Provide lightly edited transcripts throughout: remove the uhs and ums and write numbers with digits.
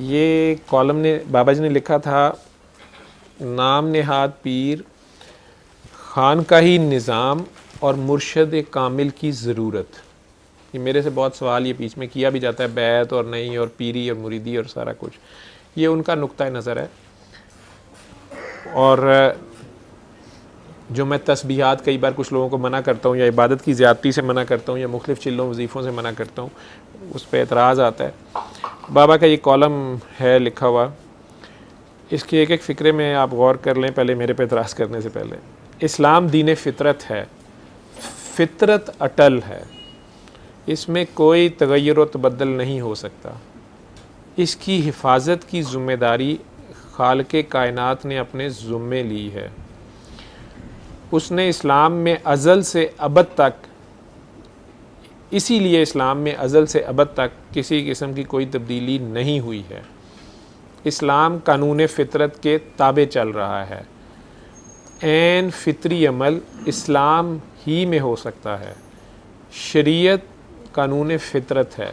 یہ کالم نے بابا جی نے لکھا تھا، نام نہاد پیر، خانقاہی نظام اور مرشد کامل کی ضرورت۔ یہ میرے سے بہت سوال یہ بیچ میں کیا بھی جاتا ہے، بیعت اور نہیں اور پیری اور مریدی اور سارا کچھ، یہ ان کا نقطہ نظر ہے۔ اور جو میں تسبیحات کئی بار کچھ لوگوں کو منع کرتا ہوں، یا عبادت کی زیادتی سے منع کرتا ہوں، یا مختلف چلوں وظیفوں سے منع کرتا ہوں، اس پہ اعتراض آتا ہے۔ بابا کا یہ کالم ہے لکھا ہوا، اس کے ایک ایک فقرے میں آپ غور کر لیں پہلے میرے پہ اعتراض کرنے سے پہلے۔ اسلام دین فطرت ہے، فطرت اٹل ہے، اس میں کوئی تغیر و تبدل نہیں ہو سکتا۔ اس کی حفاظت کی ذمہ داری خالق کائنات نے اپنے ذمے لی ہے۔ اس نے اسلام میں ازل سے ابد تک، اسی لیے اسلام میں ازل سے ابد تک کسی قسم کی کوئی تبدیلی نہیں ہوئی ہے۔ اسلام قانون فطرت کے تابع چل رہا ہے۔ عین فطری عمل اسلام ہی میں ہو سکتا ہے۔ شریعت قانون فطرت ہے،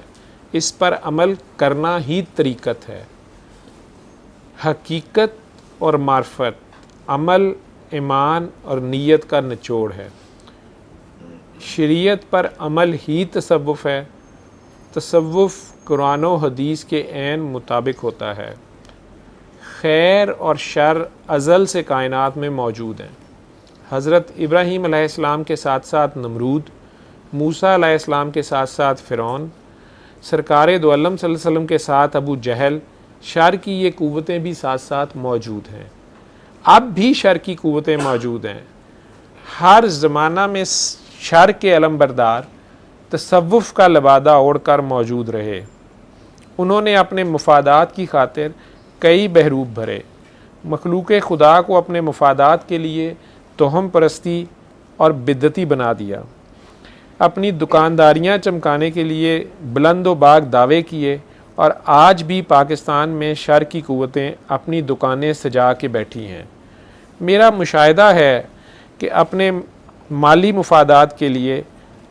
اس پر عمل کرنا ہی طریقت ہے۔ حقیقت اور معرفت، عمل، ایمان اور نیت کا نچوڑ ہے۔ شریعت پر عمل ہی تصوف ہے۔ تصوف قرآن و حدیث کے عین مطابق ہوتا ہے۔ خیر اور شر ازل سے کائنات میں موجود ہیں۔ حضرت ابراہیم علیہ السلام کے ساتھ ساتھ نمرود، موسیٰ علیہ السلام کے ساتھ ساتھ فرعون، سرکار دو عالم صلی اللہ علیہ وسلم کے ساتھ ابو جہل، شر کی یہ قوتیں بھی ساتھ ساتھ موجود ہیں۔ اب بھی شر کی قوتیں موجود ہیں۔ ہر زمانہ میں شر کے علمبردار تصوف کا لبادہ اوڑھ کر موجود رہے۔ انہوں نے اپنے مفادات کی خاطر کئی بحروب بھرے، مخلوق خدا کو اپنے مفادات کے لیے توہم پرستی اور بدعتی بنا دیا، اپنی دکانداریاں چمکانے کے لیے بلند و باغ دعوے کیے، اور آج بھی پاکستان میں شر کی قوتیں اپنی دکانیں سجا کے بیٹھی ہیں۔ میرا مشاہدہ ہے کہ اپنے مالی مفادات کے لیے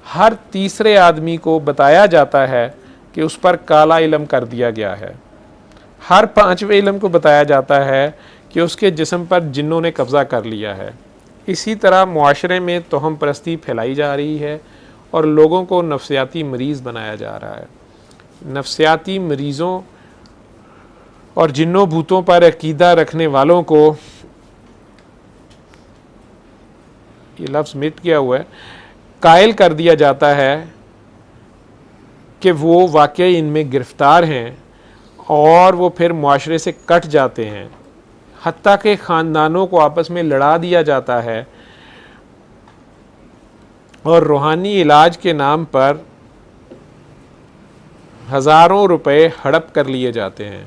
ہر تیسرے آدمی کو بتایا جاتا ہے کہ اس پر کالا علم کر دیا گیا ہے۔ ہر پانچویں علم کو بتایا جاتا ہے کہ اس کے جسم پر جنوں نے قبضہ کر لیا ہے۔ اسی طرح معاشرے میں توہم پرستی پھیلائی جا رہی ہے اور لوگوں کو نفسیاتی مریض بنایا جا رہا ہے۔ نفسیاتی مریضوں اور جنوں بھوتوں پر عقیدہ رکھنے والوں کو، یہ لفظ مٹ گیا ہوا ہے، قائل کر دیا جاتا ہے کہ وہ واقعی ان میں گرفتار ہیں، اور وہ پھر معاشرے سے کٹ جاتے ہیں۔ حتیٰ کہ خاندانوں کو آپس میں لڑا دیا جاتا ہے، اور روحانی علاج کے نام پر ہزاروں روپے ہڑپ کر لیے جاتے ہیں۔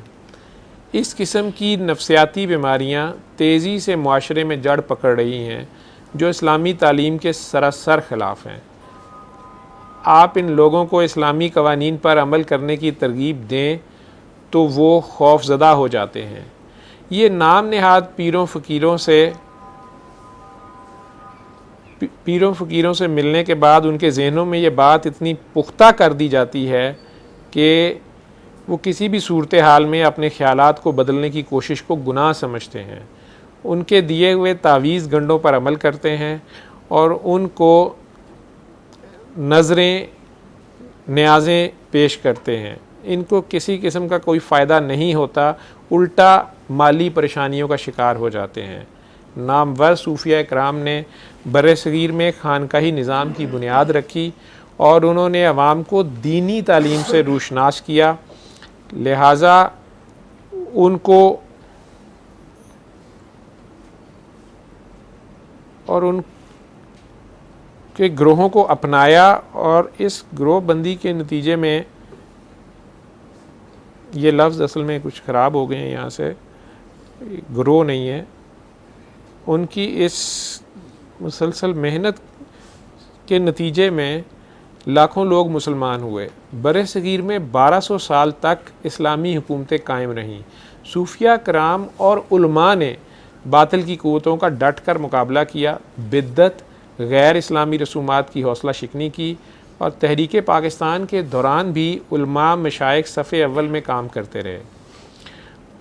اس قسم کی نفسیاتی بیماریاں تیزی سے معاشرے میں جڑ پکڑ رہی ہیں، جو اسلامی تعلیم کے سراسر خلاف ہیں۔ آپ ان لوگوں کو اسلامی قوانین پر عمل کرنے کی ترغیب دیں تو وہ خوف زدہ ہو جاتے ہیں۔ یہ نام نہاد پیروں فقیروں سے ملنے کے بعد ان کے ذہنوں میں یہ بات اتنی پختہ کر دی جاتی ہے کہ وہ کسی بھی صورتحال میں اپنے خیالات کو بدلنے کی کوشش کو گناہ سمجھتے ہیں، ان کے دیے ہوئے تعویذ گنڈوں پر عمل کرتے ہیں، اور ان کو نظریں نیازیں پیش کرتے ہیں۔ ان کو کسی قسم کا کوئی فائدہ نہیں ہوتا، الٹا مالی پریشانیوں کا شکار ہو جاتے ہیں۔ نامور صوفیہ اکرام نے بر صغیر میں خانقاہی نظام کی بنیاد رکھی، اور انہوں نے عوام کو دینی تعلیم سے روشناس کیا، لہٰذا ان کو اور ان کے گروہوں کو اپنایا، اور اس گروہ بندی کے نتیجے میں یہ لفظ اصل میں کچھ خراب ہو گئے ہیں، یہاں سے گروہ نہیں ہے، ان کی اس مسلسل محنت کے نتیجے میں لاکھوں لوگ مسلمان ہوئے۔ بر صغیر میں 1200 سال تک اسلامی حکومتیں قائم رہیں۔ صوفیہ کرام اور علماء نے باطل کی قوتوں کا ڈٹ کر مقابلہ کیا، بدعت، غیر اسلامی رسومات کی حوصلہ شکنی کی، اور تحریک پاکستان کے دوران بھی علماء مشائخ صف اول میں کام کرتے رہے۔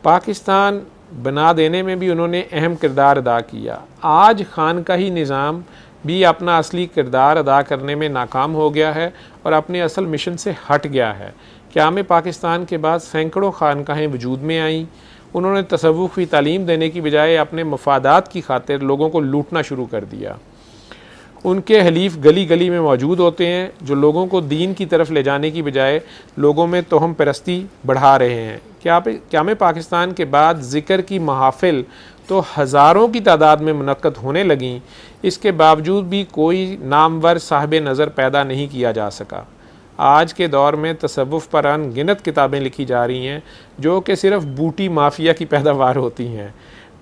پاکستان بنا دینے میں بھی انہوں نے اہم کردار ادا کیا۔ آج خانقاہی نظام بھی اپنا اصلی کردار ادا کرنے میں ناکام ہو گیا ہے اور اپنے اصل مشن سے ہٹ گیا ہے۔ قیام پاکستان کے بعد سینکڑوں خانقاہیں وجود میں آئیں۔ انہوں نے تصوف کی تعلیم دینے کی بجائے اپنے مفادات کی خاطر لوگوں کو لوٹنا شروع کر دیا۔ ان کے حلیف گلی گلی میں موجود ہوتے ہیں جو لوگوں کو دین کی طرف لے جانے کی بجائے لوگوں میں توہم پرستی بڑھا رہے ہیں۔ قیام پاکستان کے بعد ذکر کی محافل تو ہزاروں کی تعداد میں منعقد ہونے لگیں، اس کے باوجود بھی کوئی نامور صاحب نظر پیدا نہیں کیا جا سکا۔ آج کے دور میں تصوف پر ان گنت کتابیں لکھی جا رہی ہیں جو کہ صرف بوٹی مافیا کی پیداوار ہوتی ہیں،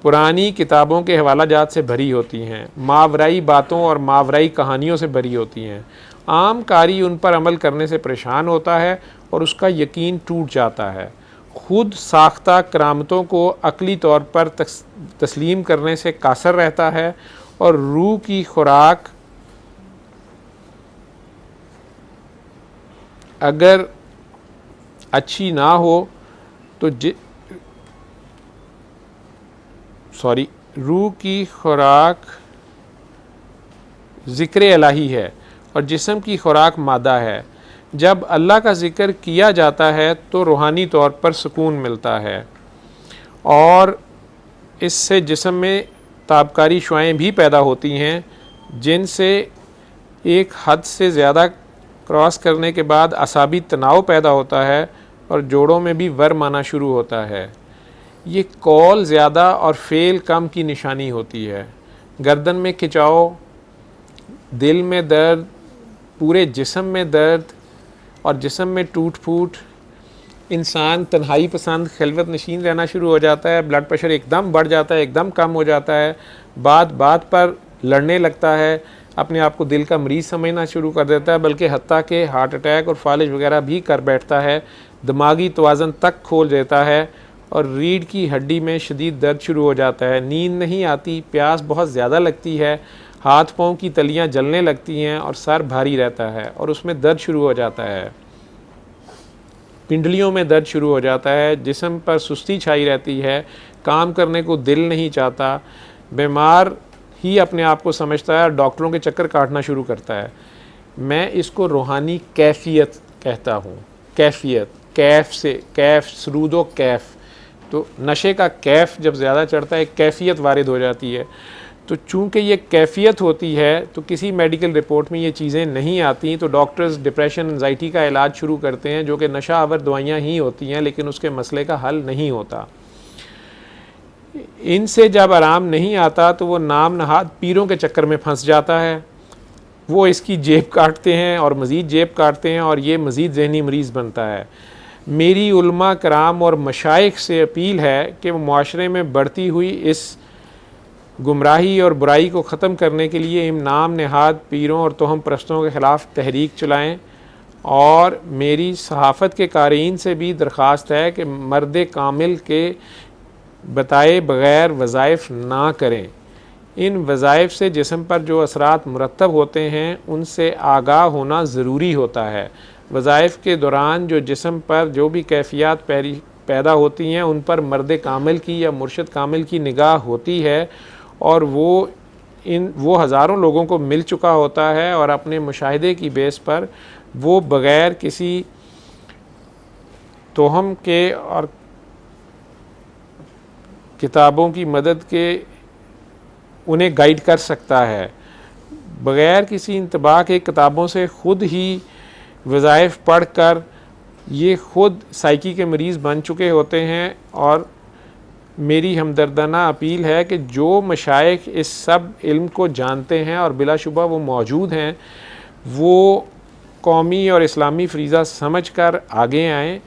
پرانی کتابوں کے حوالہ جات سے بھری ہوتی ہیں، ماورائی باتوں اور ماورائی کہانیوں سے بھری ہوتی ہیں۔ عام قاری ان پر عمل کرنے سے پریشان ہوتا ہے اور اس کا یقین ٹوٹ جاتا ہے۔ خود ساختہ کرامتوں کو عقلی طور پر تسلیم کرنے سے قاصر رہتا ہے اور روح کی خوراک اگر اچھی نہ ہو تو روح کی خوراک ذکر الہی ہے اور جسم کی خوراک مادہ ہے۔ جب اللہ کا ذکر کیا جاتا ہے تو روحانی طور پر سکون ملتا ہے اور اس سے جسم میں تابکاری شعاعیں بھی پیدا ہوتی ہیں جن سے ایک حد سے زیادہ کراس کرنے کے بعد اعصابی تناؤ پیدا ہوتا ہے اور جوڑوں میں بھی ورم آنا شروع ہوتا ہے۔ یہ قول زیادہ اور فعل کم کی نشانی ہوتی ہے۔ گردن میں کھچاؤ، دل میں درد، پورے جسم میں درد اور جسم میں ٹوٹ پھوٹ، انسان تنہائی پسند، خلوت نشین رہنا شروع ہو جاتا ہے، بلڈ پریشر ایک دم بڑھ جاتا ہے، ایک دم کم ہو جاتا ہے، بات بات پر لڑنے لگتا ہے، اپنے آپ کو دل کا مریض سمجھنا شروع کر دیتا ہے، بلکہ حتیٰ کہ ہارٹ اٹیک اور فالج وغیرہ بھی کر بیٹھتا ہے، دماغی توازن تک کھول دیتا ہے اور ریڑھ کی ہڈی میں شدید درد شروع ہو جاتا ہے، نیند نہیں آتی، پیاس بہت زیادہ لگتی ہے، ہاتھ پاؤں کی تلیاں جلنے لگتی ہیں اور سر بھاری رہتا ہے اور اس میں درد شروع ہو جاتا ہے، پنڈلیوں میں درد شروع ہو جاتا ہے، جسم پر سستی چھائی رہتی ہے، کام کرنے کو دل نہیں چاہتا، بیمار ہی اپنے آپ کو سمجھتا ہے اور ڈاکٹروں کے چکر کاٹنا شروع کرتا ہے۔ میں اس کو روحانی کیفیت کہتا ہوں۔ کیفیت، کیف سے، کیف، سرود و کیف، تو نشے کا کیف جب زیادہ چڑھتا ہے کیفیت وارد ہو جاتی ہے۔ تو چونکہ یہ کیفیت ہوتی ہے تو کسی میڈیکل رپورٹ میں یہ چیزیں نہیں آتی، تو ڈاکٹرز ڈپریشن، انزائٹی کا علاج شروع کرتے ہیں جو کہ نشہ آور دوائیاں ہی ہوتی ہیں، لیکن اس کے مسئلے کا حل نہیں ہوتا۔ ان سے جب آرام نہیں آتا تو وہ نام نہاد پیروں کے چکر میں پھنس جاتا ہے، وہ اس کی جیب کاٹتے ہیں اور مزید جیب کاٹتے ہیں اور یہ مزید ذہنی مریض بنتا ہے۔ میری علماء کرام اور مشائخ سے اپیل ہے کہ وہ معاشرے میں بڑھتی ہوئی اس گمراہی اور برائی کو ختم کرنے کے لیے ان نام نہاد پیروں اور توہم پرستوں کے خلاف تحریک چلائیں، اور میری صحافت کے قارئین سے بھی درخواست ہے کہ مرد کامل کے بتائے بغیر وظائف نہ کریں۔ ان وظائف سے جسم پر جو اثرات مرتب ہوتے ہیں ان سے آگاہ ہونا ضروری ہوتا ہے۔ وظائف کے دوران جو جسم پر جو بھی کیفیات پیدا ہوتی ہیں ان پر مرد کامل کی یا مرشد کامل کی نگاہ ہوتی ہے، اور وہ ہزاروں لوگوں کو مل چکا ہوتا ہے، اور اپنے مشاہدے کی بیس پر وہ بغیر کسی توہم کے اور کتابوں کی مدد کے انہیں گائیڈ کر سکتا ہے۔ بغیر کسی انتباہ کے کتابوں سے خود ہی وظائف پڑھ کر یہ خود سائیکی کے مریض بن چکے ہوتے ہیں، اور میری ہمدردانہ اپیل ہے کہ جو مشائخ اس سب علم کو جانتے ہیں اور بلا شبہ وہ موجود ہیں، وہ قومی اور اسلامی فریضہ سمجھ کر آگے آئیں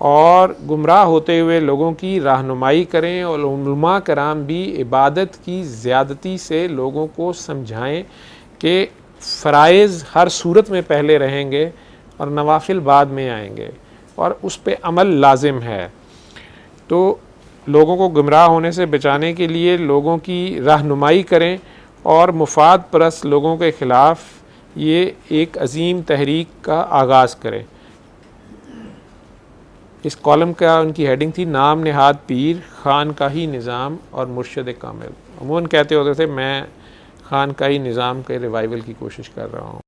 اور گمراہ ہوتے ہوئے لوگوں کی رہنمائی کریں، اور علماء کرام بھی عبادت کی زیادتی سے لوگوں کو سمجھائیں کہ فرائض ہر صورت میں پہلے رہیں گے اور نوافل بعد میں آئیں گے، اور اس پہ عمل لازم ہے۔ تو لوگوں کو گمراہ ہونے سے بچانے کے لیے لوگوں کی رہنمائی کریں اور مفاد پرست لوگوں کے خلاف یہ ایک عظیم تحریک کا آغاز کرے۔ اس کالم کا ان کی ہیڈنگ تھی نام نہاد پیر، خانقاہی نظام اور مرشد کامل۔ عموماً کہتے ہوتے تھے میں خانقاہی نظام کے ریوائول کی کوشش کر رہا ہوں۔